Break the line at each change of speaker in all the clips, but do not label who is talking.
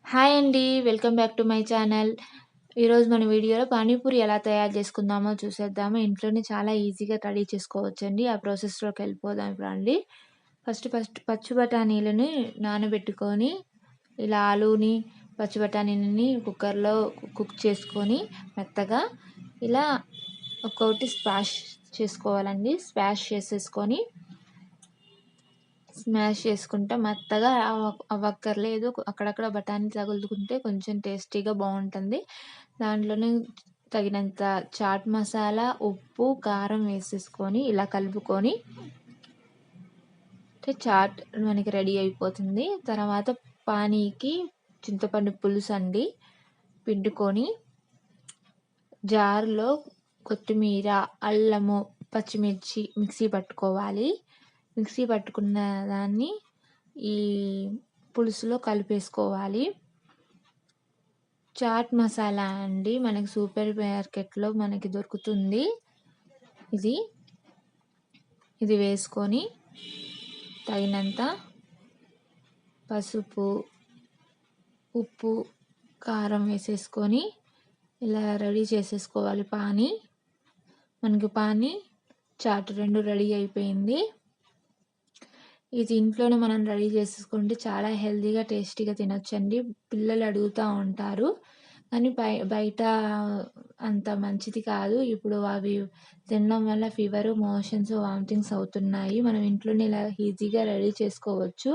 Hi అండి. Welcome back to my channel. ఈరోజు మన వీడియోలో పానీపూరి ఎలా తయారు చేసుకుందామో చూసేద్దాము. ఇంట్లోనే చాలా ఈజీగా రెడీ చేసుకోవచ్చండి. ఆ ప్రాసెస్‌లోకెళ్ళిపోదాం ఇప్పుడు అండి. ఫస్ట్ పచ్చి బఠానీలని నానబెట్టుకొని, ఇలా ఆలూని, పచ్చి బఠానీలని కుక్కర్‌లో కుక్ చేసుకొని మెత్తగా ఇలా ఒక్కొక్కటి స్మాష్ చేసుకోవాలండి. స్మాష్ చేసేసుకొని స్మాష్ చేసుకుంటే మెత్తగా అవ్వక్కర్లేదు. అక్కడక్కడ బఠానీ తగులుకుంటే కొంచెం టేస్టీగా బావుంటుంది. దాంట్లోనే తగినంత చాట్ మసాలా, ఉప్పు, కారం వేసేసుకొని ఇలా కలుపుకొని చాట్ మనకి రెడీ అయిపోతుంది. తర్వాత పానీకి చింతపండు పులుసండి పిండుకొని జార్‌లో కొత్తిమీర, అల్లము, పచ్చిమిర్చి మిక్సీ పట్టుకోవాలి. మిక్సీ పట్టుకున్న దాన్ని ఈ పులుసులో కలిపేసుకోవాలి. చాట్ మసాలా అండి మనకి సూపర్ మార్కెట్‌లో మనకి దొరుకుతుంది. ఇది ఇది వేసుకొని తగినంత పసుపు, ఉప్పు, కారం వేసేసుకొని ఇలా రెడీ చేసేసుకోవాలి పానీ. మనకి పానీ, చాట్ 2 రెడీ అయిపోయింది. ఇది ఇంట్లోనే మనం రెడీ చేసేసుకుంటే చాలా హెల్తీగా, టేస్టీగా తినొచ్చండి. పిల్లలు అడుగుతా ఉంటారు. కానీ బయట అంత మంచిది కాదు. ఇప్పుడు అవి తినడం వల్ల ఫీవరు, మోషన్స్, వామిటింగ్స్ అవుతున్నాయి. మనం ఇంట్లోనే ఇలా ఈజీగా రెడీ చేసుకోవచ్చు.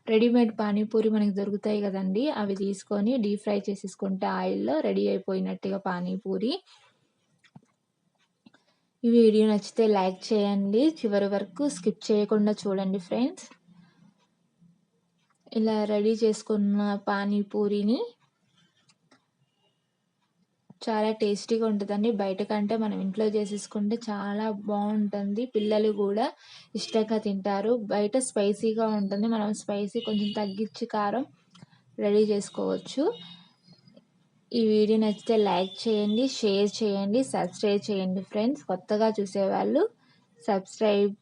రెడీమేడ్ పానీపూరి మనకి దొరుకుతాయి కదండీ! అవి తీసుకొని డీప్ ఫ్రై చేసేసుకుంటే ఆయిల్‌లో రెడీ అయిపోయినట్టుగా పానీపూరి. ఈ వీడియో నచ్చితే లైక్ చేయండి. చివరి వరకు స్కిప్ చేయకుండా చూడండి ఫ్రెండ్స్. ఇలా రెడీ చేసుకున్న పానీపూరిని చాలా టేస్టీగా ఉంటదండి. బయట కంటే మనం ఇంట్లో చేసేసుకుంటే చాలా బావుంటుంది. పిల్లలు గూడా ఇష్టంగా తింటారు. బయట స్పైసీగా ఉంటుంది. మనం స్పైసీ కొంచెం తగ్గించి కారం రెడీ చేసుకోవచ్చు. ఈ వీడియో నచ్చితే లైక్ చేయండి, షేర్ చేయండి, సబ్స్క్రైబ్ చేయండి ఫ్రెండ్స్. కొత్తగా చూసేవాళ్ళు సబ్స్క్రైబ్